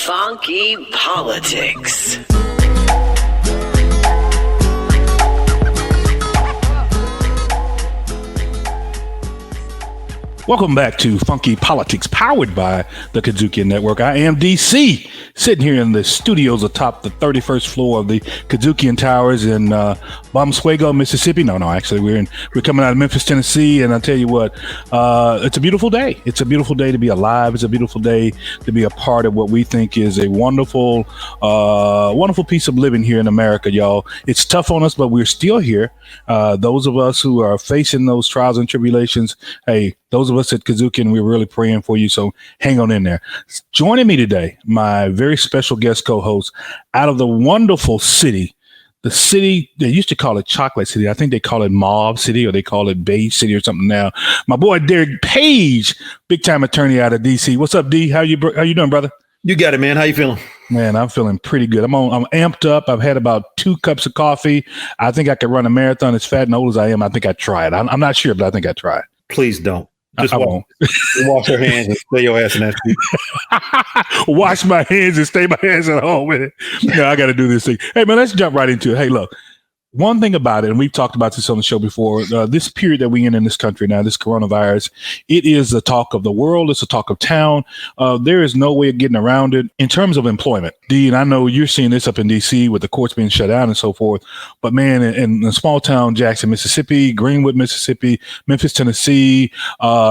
Funky Politics. Welcome back to Funky Politics, powered by the Kudzukian Network. I am DC, sitting here in the studios atop the 31st floor of the Kudzukian Towers in Bomswego, Mississippi. Actually, we're coming out of Memphis, Tennessee, and I tell you what, it's a beautiful day. It's a beautiful day to be alive. It's a beautiful day to be a part of what we think is a wonderful, wonderful piece of living here in America, y'all. It's tough on us, but we're still here. Those of us who are facing those trials and tribulations, hey, those of us at Kudzukian, we're really praying for you, so hang on in there. Joining me today, my very special guest co-host out of the wonderful city, the city, they used to call it Chocolate City. I think they call it Mauve City, or they call it Beige City or something now. My boy, Derrick Page, big-time attorney out of D.C. What's up, D? How you doing, brother? You got it, man. How you feeling? Man, I'm feeling pretty good. I'm amped up. I've had about 2 cups of coffee. I think I could run a marathon as fat and old as I am. I think I tried. I'm not sure, but I think I tried. Please don't. I won't. Wash your hands and stay your ass in that street. Wash my hands and stay my hands at home with it. No, I got to do this thing. Hey, man, let's jump right into it. Hey, look, one thing about it, and we've talked about this on the show before, this period that we're in this country now, this coronavirus, it is the talk of the world. It's the talk of town. There is no way of getting around it in terms of employment. D, and I know you're seeing this up in D.C. with the courts being shut down and so forth. But, man, in small town Jackson, Mississippi, Greenwood, Mississippi, Memphis, Tennessee,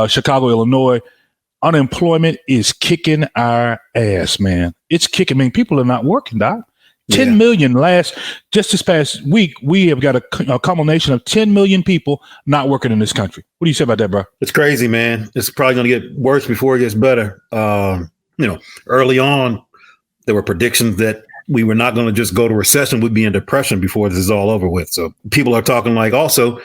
Chicago, Illinois, unemployment is kicking our ass, man. It's kicking. I mean, people are not working, Doc. 10 million just this past week, we have got a culmination of 10 million people not working in this country. What do you say about that, bro? It's crazy, man. It's probably going to get worse before it gets better. Early on, there were predictions that we were not going to just go to recession. We'd be in depression before this is all over with. So people are talking like also,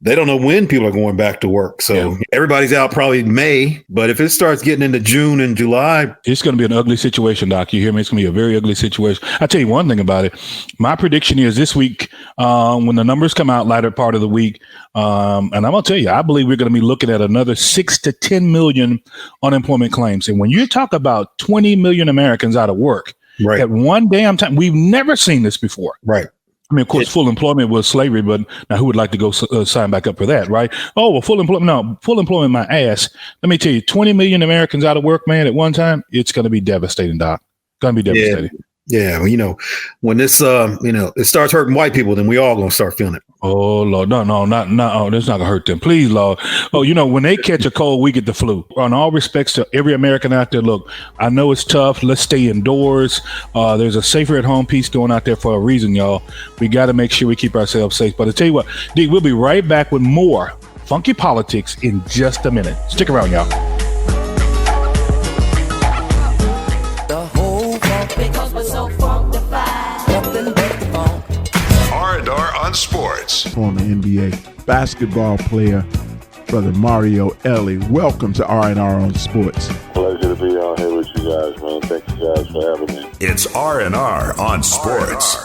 they don't know when people are going back to work. So everybody's out probably May, but if it starts getting into June and July, it's going to be an ugly situation, Doc. You hear me? It's going to be a very ugly situation. I'll tell you one thing about it. My prediction is this week, when the numbers come out latter part of the week, and I'm going to tell you, I believe we're going to be looking at another 6 to 10 million unemployment claims. And when you talk about 20 million Americans out of work at one damn time, we've never seen this before. Right. I mean, of course, full employment was slavery, but now who would like to go sign back up for that, right? Oh, well, full employment, my ass. Let me tell you, 20 million Americans out of work, man, at one time, it's going to be devastating, Doc. Going to be devastating. Yeah, well, when this, it starts hurting white people, then we all going to start feeling it. Oh, Lord, no, that's not going to hurt them. Please, Lord. Oh, when they catch a cold, we get the flu. On all respects to every American out there, look, I know it's tough. Let's stay indoors. There's a safer at home piece going out there for a reason, y'all. We got to make sure we keep ourselves safe. But I tell you what, D, we'll be right back with more Funky Politics in just a minute. Stick around, y'all. R&R on Sports. Former NBA basketball player, Brother Mario Ellie. Welcome to R&R on Sports. Pleasure to be on here with you guys, man. Thank you guys for having me. It's R&R on Sports.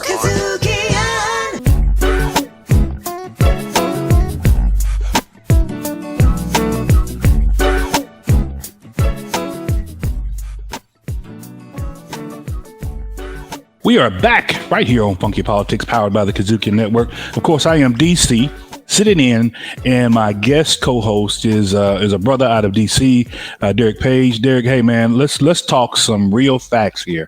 We are back right here on Funky Politics, powered by the Kudzukian Network. Of course, I am DC, sitting in, and my guest co-host is a brother out of DC, Derrick Page. Derrick, hey man, let's talk some real facts here.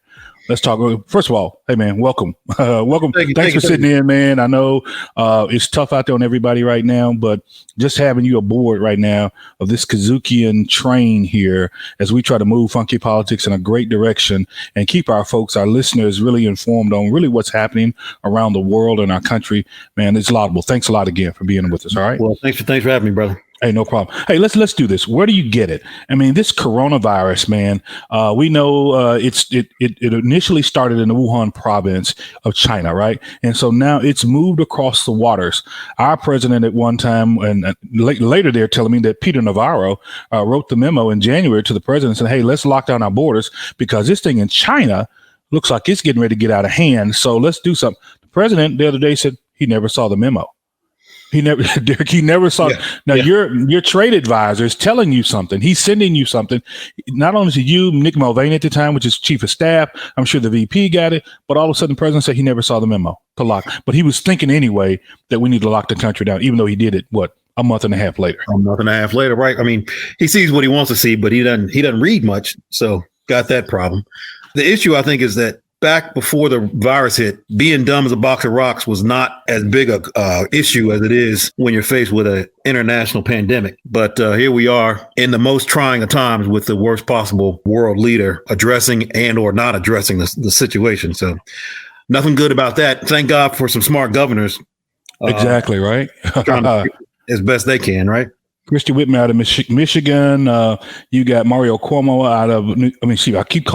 Let's talk. First of all, hey man, welcome. Welcome. Thanks for sitting in, man. I know it's tough out there on everybody right now, but just having you aboard right now of this Kudzukian train here as we try to move Funky Politics in a great direction and keep our folks, our listeners, really informed on really what's happening around the world and our country. Man, it's laudable. Thanks a lot again for being with us. All right. Well, thanks for having me, brother. Hey, no problem. Hey, let's do this. Where do you get it? I mean, this coronavirus, man, we know it initially started in the Wuhan province of China, right? And so now it's moved across the waters. Our president at one time, and later they're telling me that Peter Navarro wrote the memo in January to the president and said, hey, let's lock down our borders because this thing in China looks like it's getting ready to get out of hand. So let's do something. The president the other day said he never saw the memo. Derrick, he never saw. Yeah. Now your trade advisor is telling you something. He's sending you something. Not only to you, Nick Mulvaney at the time, which is chief of staff. I'm sure the VP got it, but all of a sudden the president said he never saw the memo to lock. But he was thinking anyway that we need to lock the country down, even though he did it, a month and a half later. A month and a half later, right? I mean, he sees what he wants to see, but he doesn't read much. So got that problem. The issue, I think, is that back before the virus hit, being dumb as a box of rocks was not as big a issue as it is when you're faced with an international pandemic. But here we are in the most trying of times with the worst possible world leader addressing and or not addressing the situation. So nothing good about that. Thank God for some smart governors. Exactly, right? Trying to as best they can, right? Christy Whitman out of Michigan. You got Mario Cuomo out of. I keep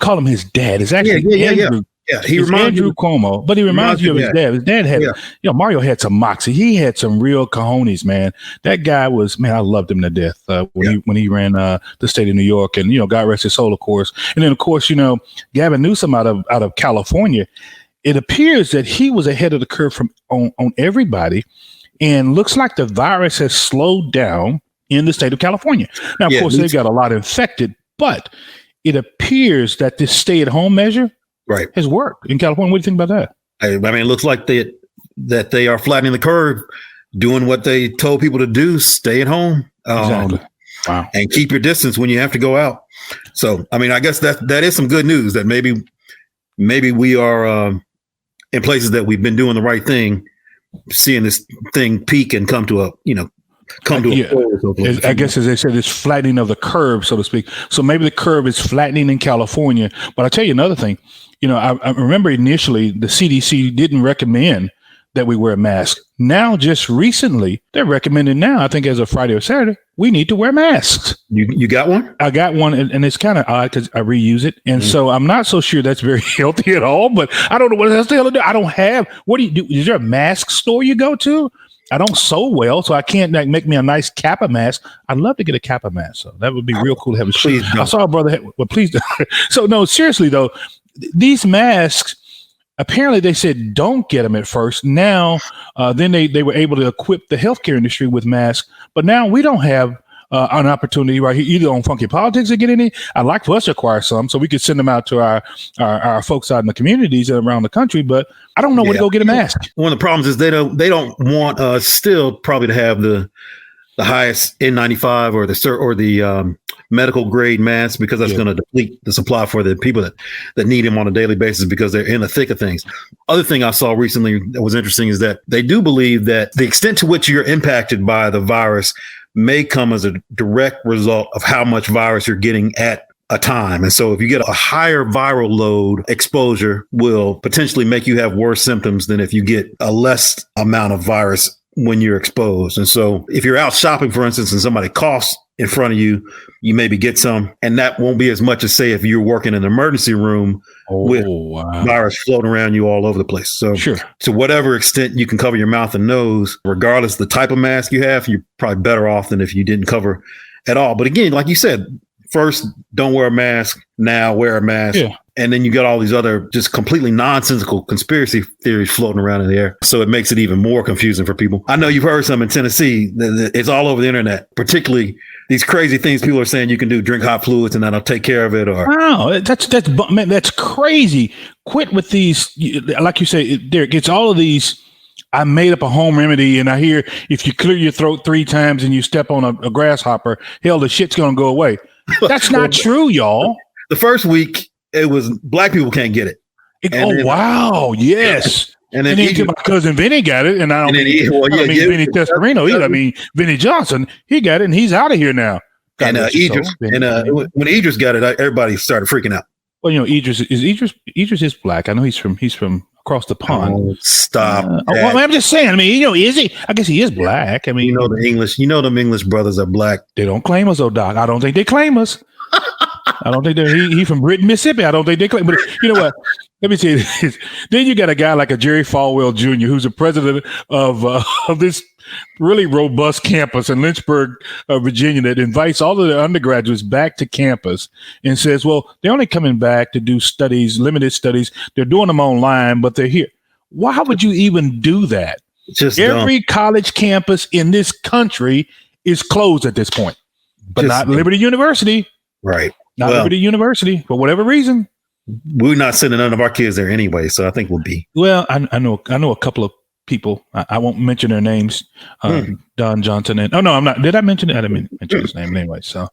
calling him his dad. It's actually Andrew. Yeah, he reminds Andrew Cuomo, but he reminds you of his dad. His dad had, Mario had some moxie. He had some real cojones, man. That guy was, man, I loved him to death when he ran the state of New York, and God rest his soul, of course. And then, of course, Gavin Newsom out of California. It appears that he was ahead of the curve on everybody. And looks like the virus has slowed down in the state of California. Now, of course, they've got a lot infected, but it appears that this stay-at-home measure has worked in California. What do you think about that? I mean, it looks like that they are flattening the curve, doing what they told people to do: stay at home, exactly. Wow, and keep your distance when you have to go out. So, I mean, I guess that is some good news that maybe we are in places that we've been doing the right thing. Seeing this thing peak and come to a I guess, as they said, it's flattening of the curve, so to speak. So maybe the curve is flattening in California. But I'll tell you another thing. I remember initially the CDC didn't recommend that we wear masks. Now, just recently, they're recommending now, I think as of Friday or Saturday, we need to wear masks. You got one? I got one, and it's kind of odd because I reuse it. And so I'm not so sure that's very healthy at all, but I don't know what else the hell to do. I don't have, what do you do? Is there a mask store you go to? I don't sew well, so I can't make me a nice Kappa mask. I'd love to get a Kappa mask. So that would be real cool to have a sheet. I saw a brother, please don't. So no, seriously though, these masks, apparently they said don't get them at first. Now, then they were able to equip the healthcare industry with masks. But now we don't have an opportunity right here, either on Funky Politics to get any. I'd like for us to acquire some so we could send them out to our folks out in the communities around the country. But I don't know where to go get a mask. One of the problems is they don't want us still probably to have the highest N95 or the medical grade mask, because that's going to deplete the supply for the people that need them on a daily basis because they're in the thick of things. Other thing I saw recently that was interesting is that they do believe that the extent to which you're impacted by the virus may come as a direct result of how much virus you're getting at a time. And so if you get a higher viral load, exposure will potentially make you have worse symptoms than if you get a less amount of virus when you're exposed. And so if you're out shopping, for instance, and somebody coughs in front of you, you maybe get some, and that won't be as much as, say, if you're working in an emergency room with virus floating around you all over the place. So to whatever extent you can cover your mouth and nose, regardless of the type of mask you have, you're probably better off than if you didn't cover at all. But again, like you said, first, don't wear a mask. Now wear a mask. Yeah. And then you got all these other just completely nonsensical conspiracy theories floating around in the air. So it makes it even more confusing for people. I know you've heard some in Tennessee. It's all over the internet, particularly these crazy things people are saying you can do, drink hot fluids and that'll take care of it. Or wow, that's crazy. Quit with these. Like you say, Derrick, it's all of these. I made up a home remedy, and I hear if you clear your throat 3 times and you step on a grasshopper, hell, the shit's going to go away. That's not true, y'all. The first week, it was black people can't get it. Wow, yes. And then my cousin Vinny got it, and I don't mean Vinny Tescarino either. I mean Vinny Johnson, he got it, and he's out of here now. When Idris got it, everybody started freaking out. Well, Idris is black. I know he's from across the pond. Oh, stop. I'm just saying. I mean, is he? I guess he is black. I mean, them English brothers are black. They don't claim us, though, Doc. I don't think they claim us. I don't think he from Britain, Mississippi. I don't think they claim. But you know what? Let me say this. Then you got a guy like a Jerry Falwell Jr., who's the president of this really robust campus in Lynchburg, Virginia, that invites all of the undergraduates back to campus and says, well, they're only coming back to do studies, limited studies. They're doing them online, but they're here. Why would you even do that? Just every college campus in this country is closed at this point, but not Liberty University. Right. Not Liberty University for whatever reason. We're not sending none of our kids there anyway, so I think we'll be. Well, I know a couple of people. I won't mention their names. Don Johnson and I'm not. Did I mention it? I didn't mention his name anyway. So,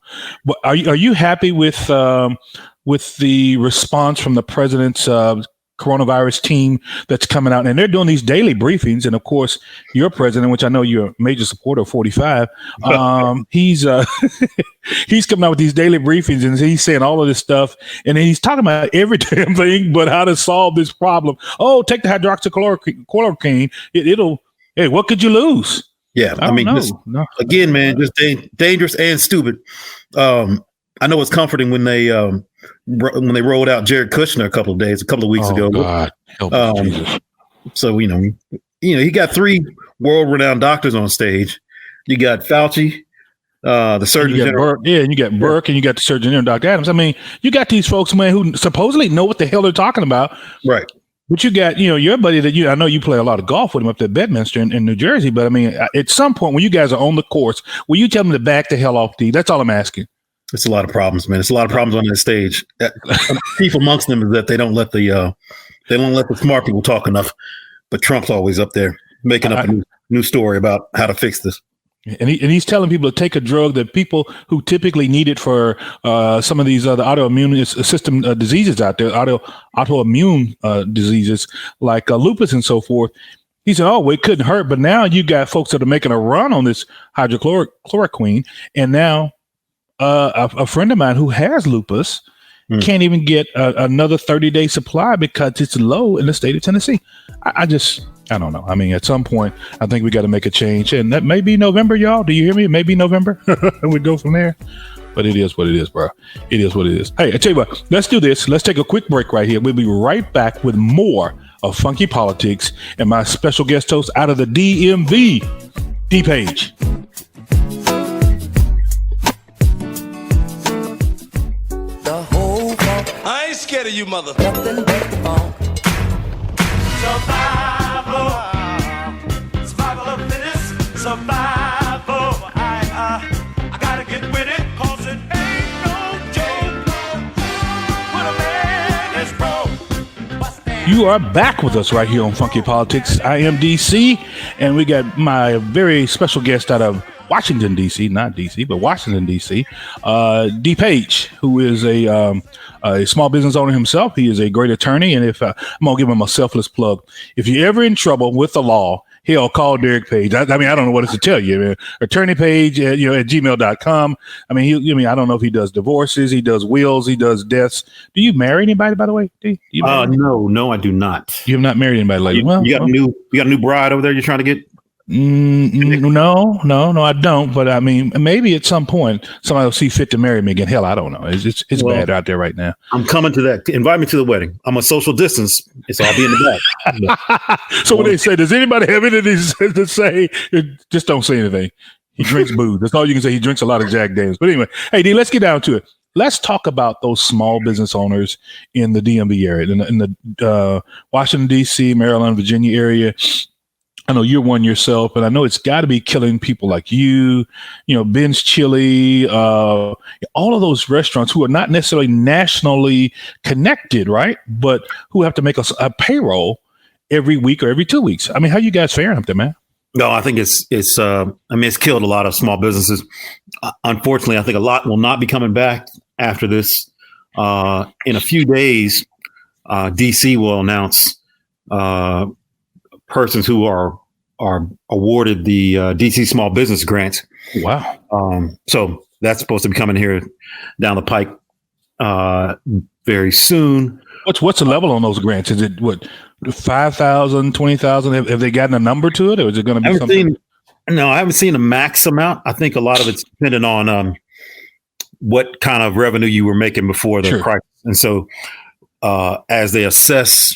but are you happy with the response from the president's coronavirus team that's coming out, and they're doing these daily briefings? And of course, your president, which I know you're a major supporter of 45, he's he's coming out with these daily briefings, and he's saying all of this stuff, and he's talking about every damn thing but how to solve this problem. Oh, take the hydroxychloroquine. It'll. Hey, what could you lose? Yeah, I mean, again, man, just dangerous and stupid. I know it's comforting when they rolled out Jared Kushner a couple of weeks ago. God. So he got 3 world-renowned doctors on stage. You got Fauci, the Surgeon General. And you got Burke, and you got the Surgeon General, Dr. Adams. I mean, you got these folks, man, who supposedly know what the hell they're talking about. Right. But you got, your buddy that I know you play a lot of golf with him up there at Bedminster in New Jersey. But I mean, at some point when you guys are on the course, will you tell them to back the hell off D? That's all I'm asking. It's a lot of problems, man. It's a lot of problems on that stage. Chief amongst them is that they don't let the smart people talk enough. But Trump's always up there making up a new story about how to fix this. And he's telling people to take a drug that people who typically need it for some of these other autoimmune system diseases out there, autoimmune diseases like lupus and so forth. He said, "Oh, well, it couldn't hurt." But now you got folks that are making a run on this hydrochloroquine, and now a friend of mine who has lupus can't even get another 30-day supply because it's low in the state of Tennessee. I don't know. I mean, at some point, I think we got to make a change, and that may be November, y'all. Do you hear me? It may be November. We go from there. But it is what it is, bro. It is what it is. Hey, I tell you what, let's do this. Let's take a quick break right here. We'll be right back with more of Funky Politics and my special guest host out of the DMV, D. Page. I ain't scared of you, mother. Nothing but the phone. Survival of fittest. Survival. I gotta get with it, 'cause it ain't no joke. When a man is broke. You are back with us right here on Funky Politics. I am DC, and we got my very special guest out of Washington, D.C., not D.C., but Washington, D.C., D. Page, who is a small business owner himself. He is a great attorney, and if I'm going to give him a selfless plug, if you're ever in trouble with the law, hell, call Derrick Page. I mean, I don't know what else to tell you. Man. Attorney Page, at gmail.com. I mean, I don't know if he does divorces, he does wills, he does deaths. Do you marry anybody, by the way? No, I do not. You have not married anybody lately. You got a new bride over there you're trying to get? No, I don't. But I mean, maybe at some point somebody will see fit to marry me again. Hell, I don't know. It's bad out there right now. I'm coming to that. Invite me to the wedding. I'm a social distance, so I'll be in the back. So when they say, does anybody have anything to say? Just don't say anything. He drinks booze. That's all you can say. He drinks a lot of Jack Daniels. But anyway, hey, D, let's get down to it. Let's talk about those small business owners in the DMV area, in the Washington, D.C., Maryland, Virginia area. I know you're one yourself, and I know it's got to be killing people like you, Ben's Chili, all of those restaurants who are not necessarily nationally connected, right? But who have to make a payroll every week or every 2 weeks. I mean, how you guys faring up there, man? No, I think it's killed a lot of small businesses. Unfortunately, I think a lot will not be coming back after this. In a few days, DC will announce persons who are awarded the DC Small Business Grant. Wow. So that's supposed to be coming here down the pike very soon. What's the level on those grants? Is it what, 5,000, 20,000? Have they gotten a number to it, or is it going to be something? I haven't seen a max amount. I think a lot of it's dependent on what kind of revenue you were making before the crisis. And so as they assess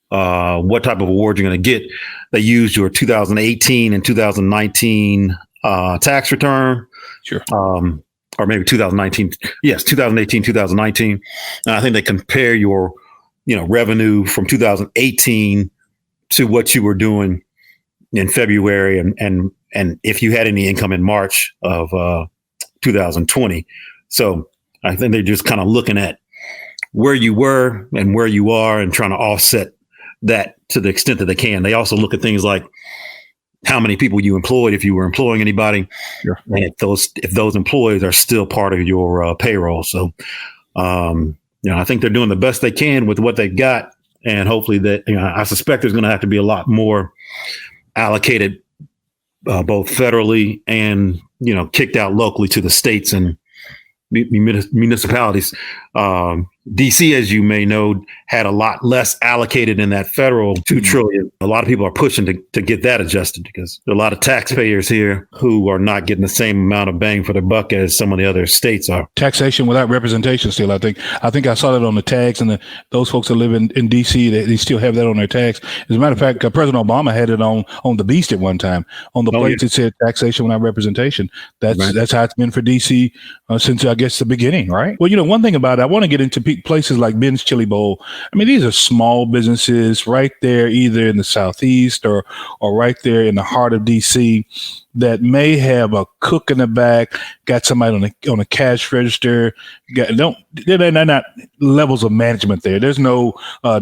what type of award you're going to get, they use your 2018 and 2019 tax return. Sure. Or maybe 2019. Yes, 2018, 2019. And I think they compare your, revenue from 2018 to what you were doing in February, and if you had any income in March of 2020. So I think they're just kind of looking at where you were and where you are and trying to offset that to the extent that they can. They also look at things like how many people you employed, if you were employing anybody, Sure. and if those employees are still part of your payroll. So, I think they're doing the best they can with what they've got, and hopefully that, I suspect there's going to have to be a lot more allocated, both federally and kicked out locally to the states and municipalities. D.C., as you may know, had a lot less allocated in that federal $2 trillion. A lot of people are pushing to get that adjusted because there are a lot of taxpayers here who are not getting the same amount of bang for their buck as some of the other states are. Taxation without representation still, I think I saw that on the tags, and those folks that live in D.C., they still have that on their tags. As a matter of fact, President Obama had it on the Beast at one time. On the plates, It said taxation without representation. That's how it's been for D.C. Since, I guess, the beginning, right? Well, one thing about it, I want to get into places like Ben's Chili Bowl. I mean, these are small businesses right there, either in the Southeast or right there in the heart of D.C. that may have a cook in the back, got somebody on a cash register. They're not levels of management there. There's no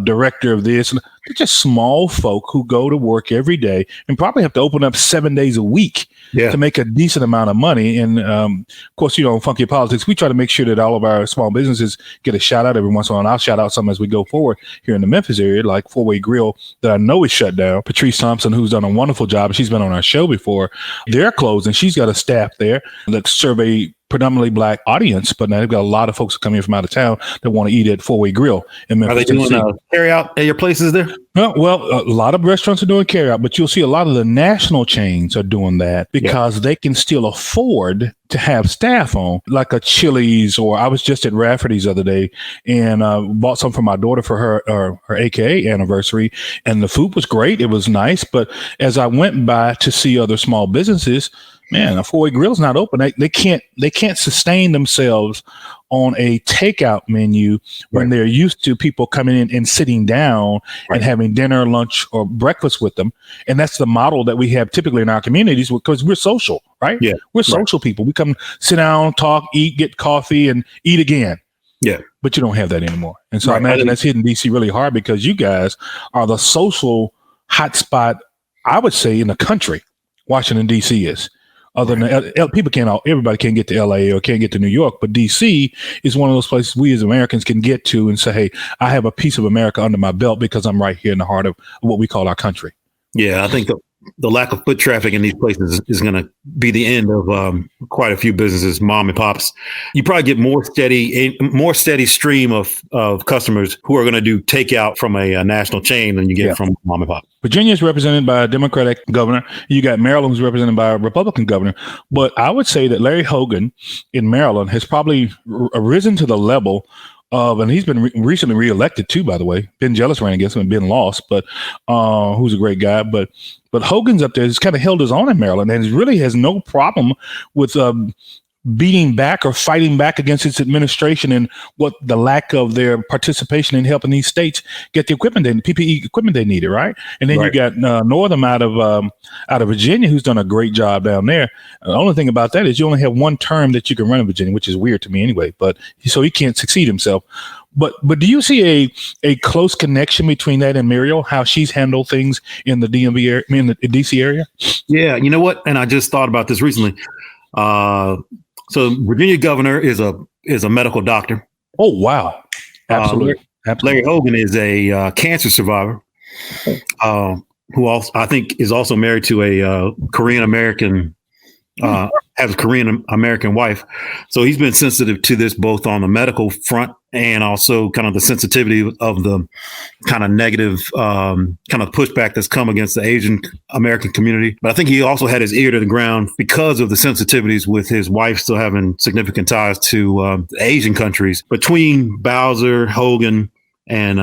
director of this. They're just small folk who go to work every day and probably have to open up 7 days a week to make a decent amount of money. And of course, in Funky Politics, we try to make sure that all of our small businesses get a shout out every once in a while. And I'll shout out some as we go forward here in the Memphis area, like Four Way Grill that I know is shut down. Patrice Thompson, who's done a wonderful job, she's been on our show before. They're closed, and she's got a staff there that survey predominantly Black audience, but now they've got a lot of folks coming in from out of town that want to eat at Four Way Grill in Memphis. Are they doing carry out at your places there? Well, a lot of restaurants are doing carry out, but you'll see a lot of the national chains are doing that because they can still afford to have staff on, like a Chili's, or I was just at Rafferty's the other day and bought some for my daughter for her AKA anniversary, and the food was great. It was nice, but as I went by to see other small businesses, man, a Four Way Grill's not open. They can't sustain themselves on a takeout menu when they're used to people coming in and sitting down and having dinner, lunch, or breakfast with them. And that's the model that we have typically in our communities because we're social, right? Yeah, we're social people. We come sit down, talk, eat, get coffee, and eat again. Yeah. But you don't have that anymore. And so I imagine that's hitting DC really hard because you guys are the social hotspot, I would say, in the country. Washington, D.C. is. Other than everybody can't get to LA or can't get to New York, but DC is one of those places we as Americans can get to and say, hey, I have a piece of America under my belt because I'm right here in the heart of what we call our country. Yeah, I think the lack of foot traffic in these places is going to be the end of quite a few businesses, mom and pops. You probably get more steady stream of customers who are going to do takeout from a national chain than you get from mom and pop. Virginia is represented by a Democratic governor. You got Maryland, who's represented by a Republican governor. But I would say that Larry Hogan in Maryland has probably risen to the level of, and he's been recently reelected too, by the way. Ben Jealous ran against him and Ben lost, but who's a great guy. But Hogan's up there. He's kind of held his own in Maryland and really has no problem with beating back or fighting back against its administration and what the lack of their participation in helping these states get the equipment, PPE equipment they needed, right? And then you got Northam out of Virginia, who's done a great job down there. The only thing about that is you only have one term that you can run in Virginia, which is weird to me anyway. But so he can't succeed himself. But do you see a close connection between that and Muriel, how she's handled things in the DMV area, in the DC area? Yeah, you know what? And I just thought about this recently. So Virginia governor is a medical doctor. Oh, wow. Absolutely. Larry Hogan is a cancer survivor who also, I think, is also married to a Korean American, has a Korean American wife. So he's been sensitive to this both on the medical front and also kind of the sensitivity of the kind of negative kind of pushback that's come against the Asian American community. But I think he also had his ear to the ground because of the sensitivities with his wife still having significant ties to the Asian countries. Between Bowser, Hogan, and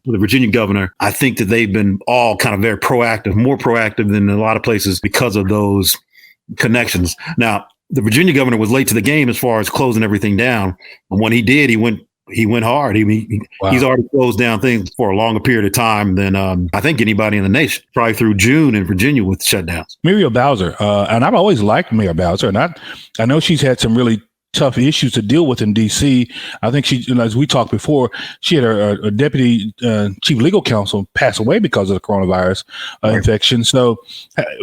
the Virginia governor, I think that they've been all kind of very proactive, more proactive than a lot of places because of those connections. Now, the Virginia governor was late to the game as far as closing everything down. And when he did, he went he went hard. Wow. He's already closed down things for a longer period of time than I think anybody in the nation, probably through June in Virginia with shutdowns. Muriel Bowser, and I've always liked Mayor Bowser, and I know she's had some really tough issues to deal with in D.C. I think she, as we talked before, she had a deputy chief legal counsel pass away because of the coronavirus infection. So,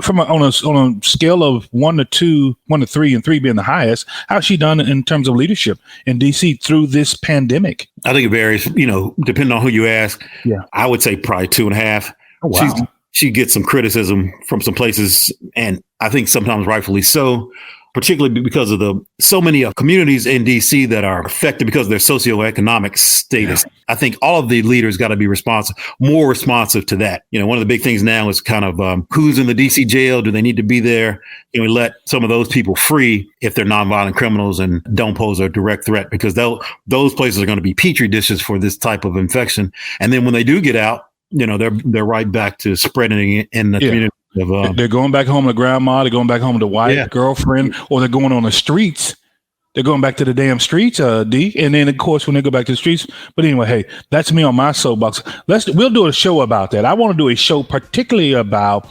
on a scale of 1 to 2, 1 to 3, and 3 being the highest, how's she done in terms of leadership in D.C. through this pandemic? I think it varies, depending on who you ask. Yeah, I would say probably 2.5. Oh, wow. She gets some criticism from some places, and I think sometimes rightfully so, particularly because of so many communities in D.C. that are affected because of their socioeconomic status. Yeah. I think all of the leaders got to be more responsive to that. One of the big things now is kind of who's in the D.C. jail? Do they need to be there? We let some of those people free if they're nonviolent criminals and don't pose a direct threat, because those places are going to be petri dishes for this type of infection. And then when they do get out, they're right back to spreading it in the community. They're going back home to grandma. They're going back home to wife, girlfriend, or they're going on the streets. They're going back to the damn streets, D. And then, of course, when they go back to the streets. But anyway, hey, that's me on my soapbox. We'll do a show about that. I want to do a show particularly about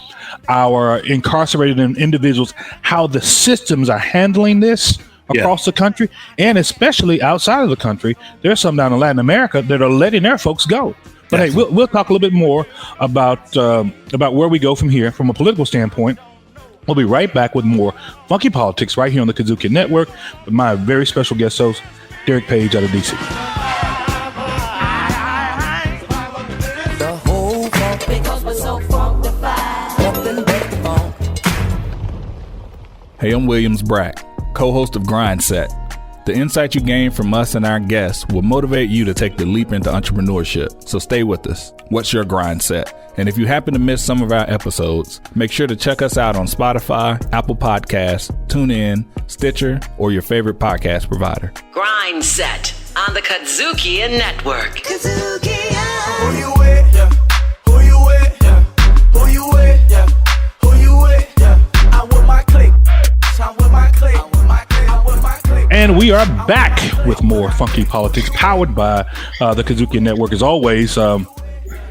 our incarcerated individuals, how the systems are handling this across the country, and especially outside of the country. There's some down in Latin America that are letting their folks go. But hey, we'll talk a little bit more about where we go from here from a political standpoint. We'll be right back with more Funky Politics right here on the Kudzukian Network with my very special guest host, Derrick Page out of D.C. Hey, I'm Williams Brack, co-host of Grind Set. The insight you gain from us and our guests will motivate you to take the leap into entrepreneurship. So stay with us. What's your grind set? And if you happen to miss some of our episodes, make sure to check us out on Spotify, Apple Podcasts, TuneIn, Stitcher, or your favorite podcast provider. Grind Set on the Kudzukian Network. Kudzukian. Who you with? Yeah. Who you with? Yeah. Who you with? Yeah. Who you with? Yeah. I'm with my clique. I'm with my clique. And we are back with more Funky Politics powered by the Kudzukian Network. As always,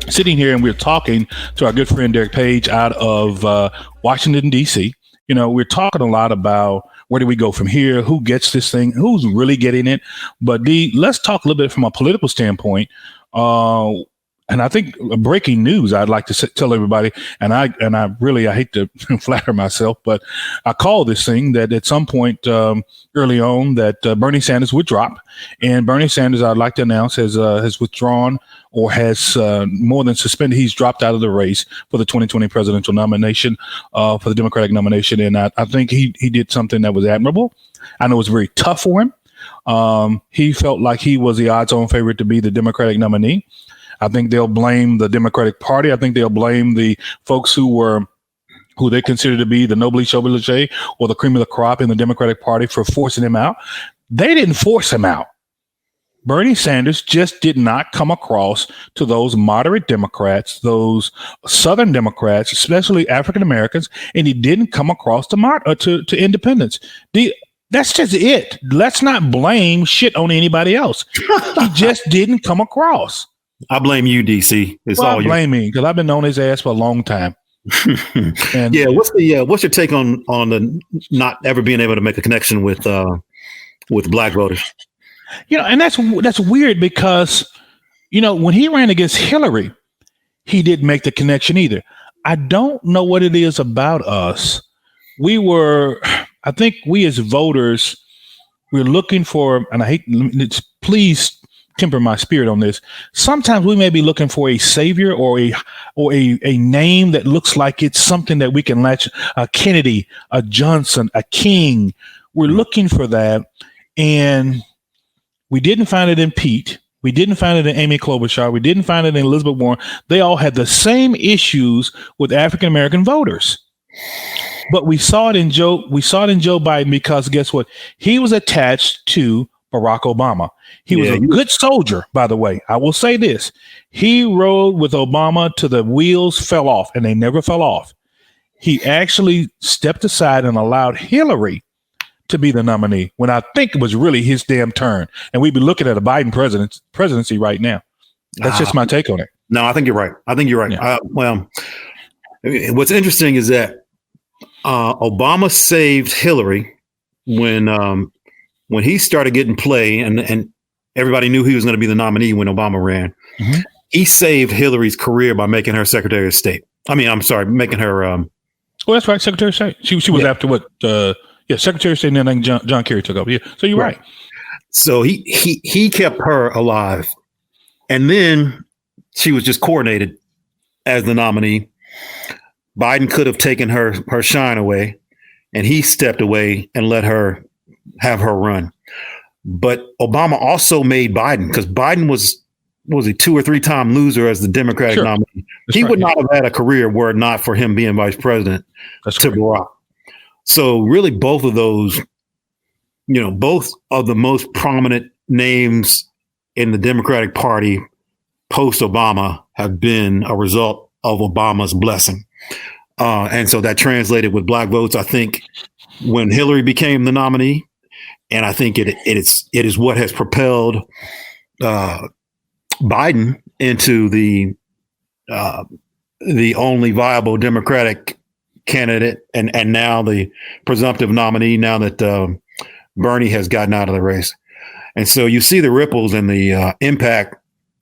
sitting here and we're talking to our good friend Derrick Page out of Washington, D.C. We're talking a lot about where do we go from here? Who gets this thing? Who's really getting it? But let's talk a little bit from a political standpoint. And I think breaking news, I'd like to tell everybody, and I hate to flatter myself, but I call this thing that at some point early on that Bernie Sanders would drop. And Bernie Sanders, I'd like to announce, has withdrawn or has more than suspended. He's dropped out of the race for the 2020 presidential nomination, for the Democratic nomination. And I think he did something that was admirable. I know it was very tough for him. He felt like he was the odds-on favorite to be the Democratic nominee. I think they'll blame the Democratic Party. I think they'll blame the folks who they consider to be the nobly chauvinisé or the cream of the crop in the Democratic Party for forcing him out. They didn't force him out. Bernie Sanders just did not come across to those moderate Democrats, those Southern Democrats, especially African Americans, and he didn't come across to independents. That's just it. Let's not blame shit on anybody else. He just didn't come across. I blame you, DC. I blame me because I've been on his ass for a long time. And what's your take on the not ever being able to make a connection with black voters? And that's weird because when he ran against Hillary, he didn't make the connection either. I don't know what it is about us. I think we as voters, we're looking for, and please temper my spirit on this. Sometimes we may be looking for a savior or a name that looks like it's something that we can latch, a Kennedy, a Johnson, a King. We're looking for that. And we didn't find it in Pete. We didn't find it in Amy Klobuchar. We didn't find it in Elizabeth Warren. They all had the same issues with African-American voters. But we saw it in Joe Biden because guess what? He was attached to Barack Obama. He was a good soldier, by the way. I will say this. He rode with Obama till the wheels fell off, and they never fell off. He actually stepped aside and allowed Hillary to be the nominee when I think it was really his damn turn. And we'd be looking at a Biden presidency right now. That's just my take on it. No, I think you're right. Yeah. Well, what's interesting is that Obama saved Hillary when he started getting play and everybody knew he was going to be the nominee when Obama ran. Mm-hmm. He saved Hillary's career by making her Secretary of State. I mean, I'm sorry, making her. Well, that's right, Secretary of State. She was after what? Secretary of State, and then John Kerry took over. Yeah, so you're right. So he kept her alive, and then she was just coordinated as the nominee. Biden could have taken her shine away, and he stepped away and let her have her run. But Obama also made Biden, because Biden was a 2 or 3 time loser as the Democratic nominee. He would not have had a career were it not for him being vice president to Barack. So really both of those, both of the most prominent names in the Democratic Party post Obama have been a result of Obama's blessing. And so that translated with black votes, I think, when Hillary became the nominee. And I think it is what has propelled Biden into the only viable Democratic candidate and now the presumptive nominee, now that Bernie has gotten out of the race. And so you see the ripples and the impact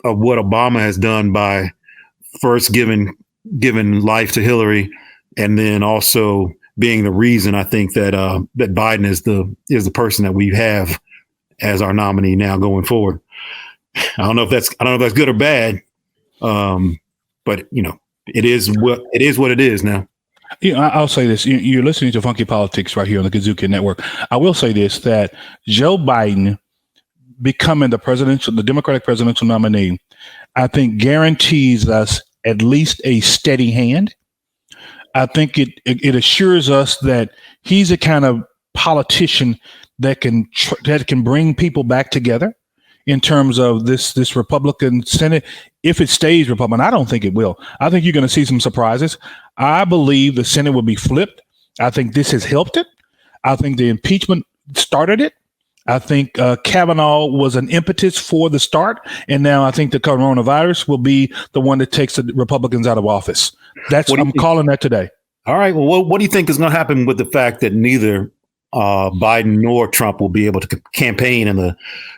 of what Obama has done by first giving life to Hillary, and then also being the reason I think that that Biden is the person that we have as our nominee now going forward. I don't know if that's good or bad, but it is what it is now. I'll say this: you're listening to Funky Politics right here on the Kudzukian Network. I will say this: that Joe Biden becoming the Democratic presidential nominee, I think guarantees us at least a steady hand. I think it assures us that he's a kind of politician that can bring people back together in terms of this Republican Senate. If it stays Republican, I don't think it will. I think you're going to see some surprises. I believe the Senate will be flipped. I think this has helped it. I think the impeachment started it. I think Kavanaugh was an impetus for the start. And now I think the coronavirus will be the one that takes the Republicans out of office. I'm calling that today. All right. Well, what do you think is going to happen with the fact that neither Biden nor Trump will be able to campaign in the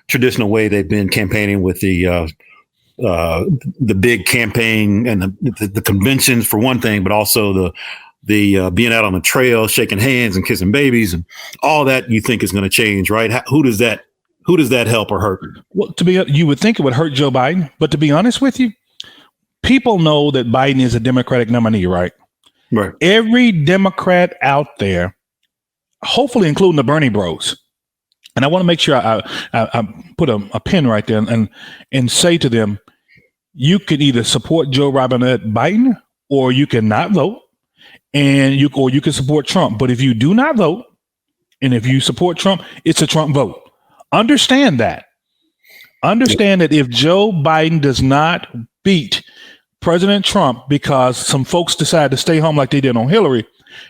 traditional way they've been campaigning with the big campaign and the conventions for one thing, but also the being out on the trail, shaking hands and kissing babies and all that you think is going to change, right? Who does that help or hurt? Well, you would think it would hurt Joe Biden, but to be honest with you, people know that Biden is a Democratic nominee, right? Right. Every Democrat out there, hopefully including the Bernie bros, and I want to make sure I put a pin right there and say to them, you can either support Joe Biden or you can not vote. And you can support Trump. But if you do not vote, and if you support Trump, it's a Trump vote. Understand that. Understand that if Joe Biden does not beat President Trump because some folks decide to stay home like they did on Hillary,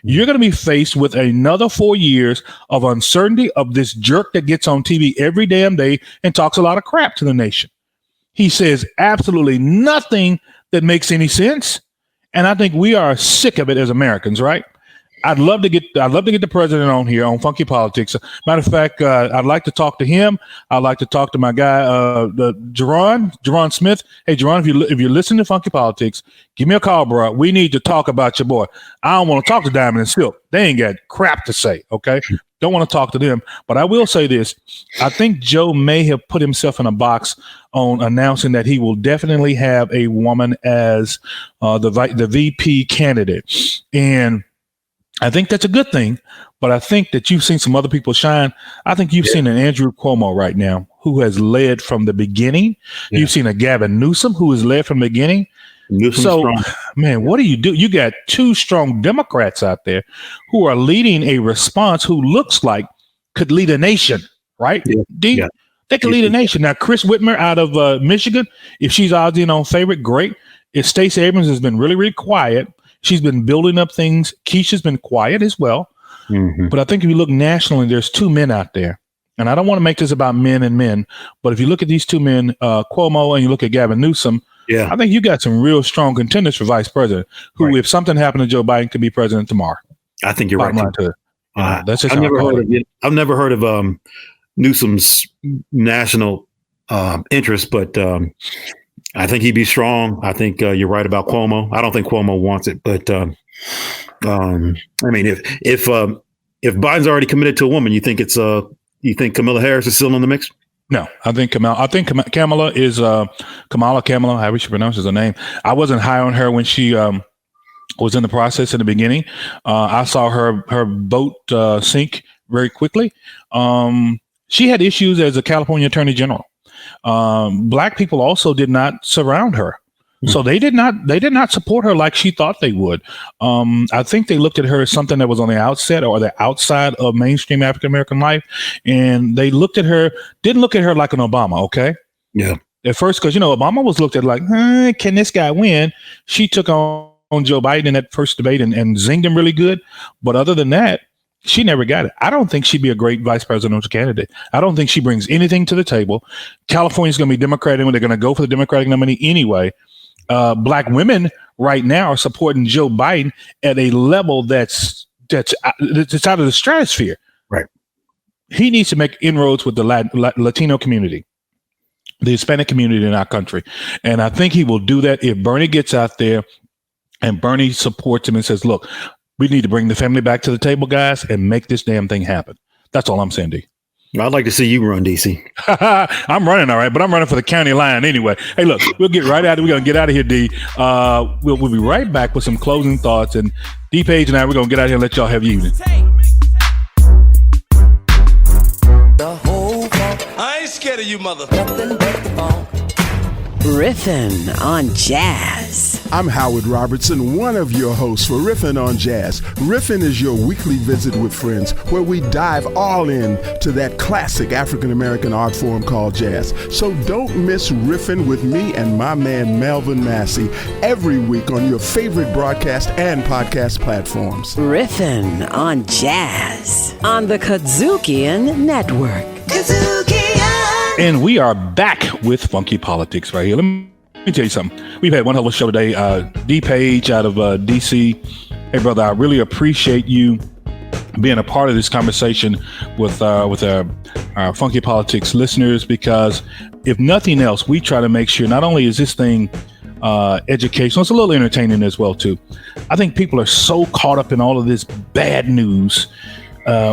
you're going to be faced with another 4 years of uncertainty of this jerk that gets on TV every damn day and talks a lot of crap to the nation. He says absolutely nothing that makes any sense. And I think we are sick of it as Americans, right? I'd love to get the president on here on Funky Politics. Matter of fact, I'd like to talk to him. I'd like to talk to my guy, Jerron Smith. Hey, Jerron, if you're listening to Funky Politics, give me a call, bro. We need to talk about your boy. I don't want to talk to Diamond and Silk. They ain't got crap to say, okay? Don't want to talk to them. But I will say this. I think Joe may have put himself in a box on announcing that he will definitely have a woman as the VP candidate. And I think that's a good thing, but I think that you've seen some other people shine. I think you've seen an Andrew Cuomo right now who has led from the beginning. Yeah. You've seen a Gavin Newsom who has led from the beginning. Man, what do? You got two strong Democrats out there who are leading a response who looks like could lead a nation, right? Yeah. They could lead a nation. Now, Chris Whitmer out of Michigan, if she's odds in on favorite, great. If Stacey Abrams has been really, really quiet, she's been building up things. Keisha's been quiet as well. But I think if you look nationally, there's two men out there. And I don't want to make this about men and men, but if you look at these two men, Cuomo, and you look at Gavin Newsom, I think you got some real strong contenders for vice president who, if something happened to Joe Biden, could be president tomorrow. I think you're right. That's just I've never heard of Newsom's national interest, but I think he'd be strong. I think you're right about Cuomo. I don't think Cuomo wants it, but I mean, if Biden's already committed to a woman, you think Kamala Harris is still in the mix? No, I think Kamala is Kamala, however she pronounces her name. I wasn't high on her when she was in the process in the beginning. I saw her boat sink very quickly. She had issues as a California Attorney General. Black people also did not surround her. So they did not support her like she thought they would. I think they looked at her as something that was on the outset or the outside of mainstream African American life, and they didn't look at her like an Obama. Okay, yeah. At first, because Obama was looked at like, can this guy win? She took on Joe Biden in that first debate and zinged him really good. But other than that, she never got it. I don't think she'd be a great vice presidential candidate. I don't think she brings anything to the table. California's going to be Democratic when they're going to go for the Democratic nominee anyway. Black women right now are supporting Joe Biden at a level that's out of the stratosphere. Right. He needs to make inroads with the Latino community, the Hispanic community in our country. And I think he will do that if Bernie gets out there and Bernie supports him and says, look, we need to bring the family back to the table, guys, and make this damn thing happen. That's all I'm saying, D. I'd like to see you run, DC. I'm running all right, but I'm running for the county line anyway. Hey, look, we'll get right out of it. We're going to get out of here, D. We'll be right back with some closing thoughts. And D Page and I, we're going to get out of here and let y'all have your evening. I ain't scared of you, mother. Riffin' on Jazz. I'm Howard Robertson, one of your hosts for Riffin' on Jazz. Riffin' is your weekly visit with friends where we dive all in to that classic African-American art form called jazz. So don't miss Riffin' with me and my man Melvin Massey every week on your favorite broadcast and podcast platforms. Riffin' on Jazz on the Kudzukian Network. And we are back with Funky Politics right here. Let me tell you something. We've had one hell of a show today. D Page out of D.C. Hey, brother, I really appreciate you being a part of this conversation with our Funky Politics listeners, because if nothing else, we try to make sure not only is this thing educational, it's a little entertaining as well, too. I think people are so caught up in all of this bad news.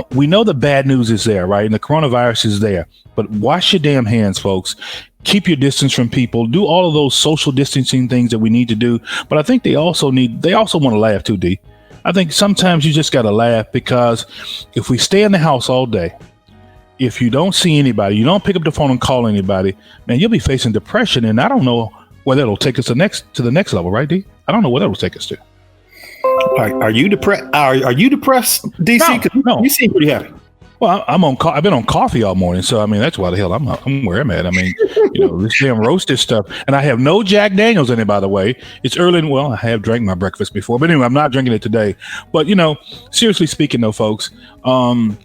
We know the bad news is there, right? And the coronavirus is there. But wash your damn hands, folks. Keep your distance from people. Do all of those social distancing things that we need to do. But I think they also want to laugh too, D. I think sometimes you just got to laugh, because if we stay in the house all day, if you don't see anybody, you don't pick up the phone and call anybody, man, you'll be facing depression. And I don't know where that'll take us to the next level, right, D? I don't know where that'll take us to. Are you depressed? Are you depressed, DC? No. You seem pretty happy. Well, I've been on coffee all morning, so I mean that's why the hell I'm where I'm at. I mean, this damn roasted stuff, and I have no Jack Daniels in it, by the way. It's early, and I have drank my breakfast before, but anyway, I'm not drinking it today. But seriously speaking, though, folks, the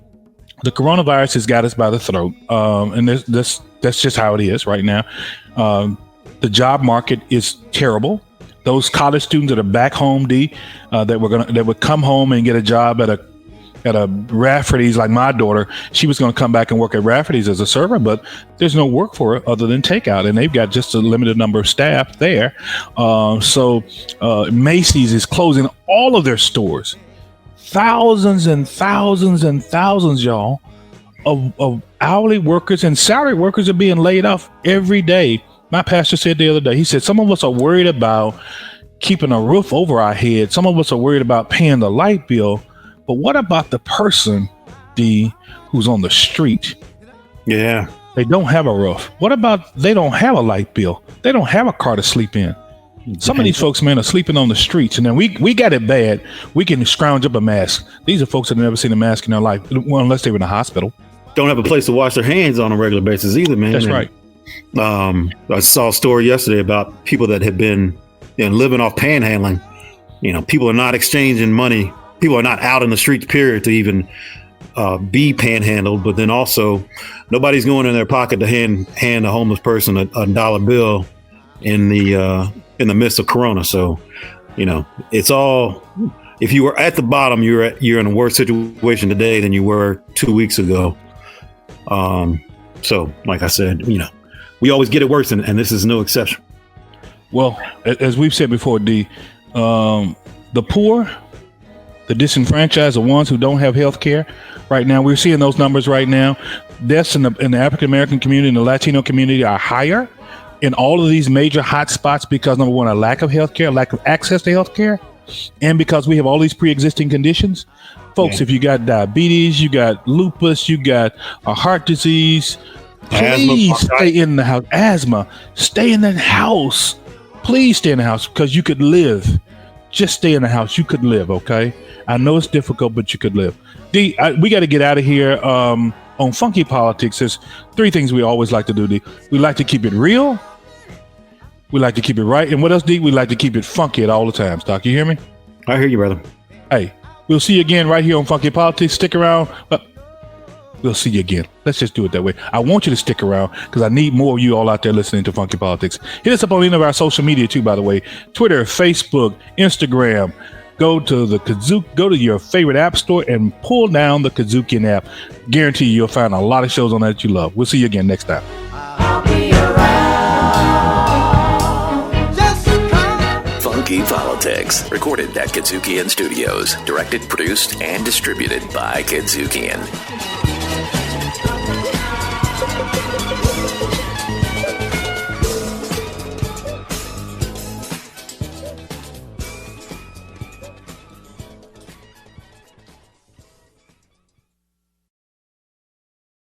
coronavirus has got us by the throat, and that's just how it is right now. The job market is terrible. Those college students that are back home, D, that would come home and get a job at a Rafferty's, like my daughter, she was going to come back and work at Rafferty's as a server, but there's no work for her other than takeout, and they've got just a limited number of staff there. So Macy's is closing all of their stores. Thousands and thousands and thousands, y'all, of hourly workers and salary workers are being laid off every day. My pastor said the other day, he said, some of us are worried about keeping a roof over our head. Some of us are worried about paying the light bill. But what about the person, D, who's on the street? Yeah. They don't have a roof. What about they don't have a light bill? They don't have a car to sleep in. Some of these folks, man, are sleeping on the streets. And then we got it bad. We can scrounge up a mask. These are folks that have never seen a mask in their life, well, unless they were in a hospital. Don't have a place to wash their hands on a regular basis either, man. That's right. I saw a story yesterday about people that had been living off panhandling. People are not exchanging money people are not out in the streets, period, to even be panhandled. But then also, nobody's going in their pocket to hand a homeless person a dollar bill in the midst of Corona. So, it's all. If you were at the bottom, you're in a worse situation today than you were 2 weeks ago. So, like I said, we always get it worse, and this is no exception. Well, as we've said before, D, the poor, the disenfranchised, the ones who don't have health care right now, we're seeing those numbers right now. Deaths in the African American community and the Latino community are higher in all of these major hot spots because, number one, a lack of health care, lack of access to health care, and because we have all these pre-existing conditions. Folks, if you got diabetes, you got lupus, you got a heart disease, please stay in the house. Asthma, stay in that house. Please stay in the house because you could live. Just stay in the house. You could live, okay? I know it's difficult, but you could live. D, we got to get out of here. On Funky Politics, there's three things we always like to do, D. We like to keep it real. We like to keep it right. And what else, D? We like to keep it funky at all the times. Doc, you hear me? I hear you, brother. Hey, we'll see you again right here on Funky Politics. Stick around. We'll see you again. Let's just do it that way. I want you to stick around because I need more of you all out there listening to Funky Politics. Hit us up on any of our social media too, by the way. Twitter, Facebook, Instagram. Go to your favorite app store and pull down the Kudzukian app. Guarantee you'll find a lot of shows on that you love. We'll see you again next time. I'll be around. Funky Politics, recorded at Kudzukian Studios, directed, produced, and distributed by Kudzukian.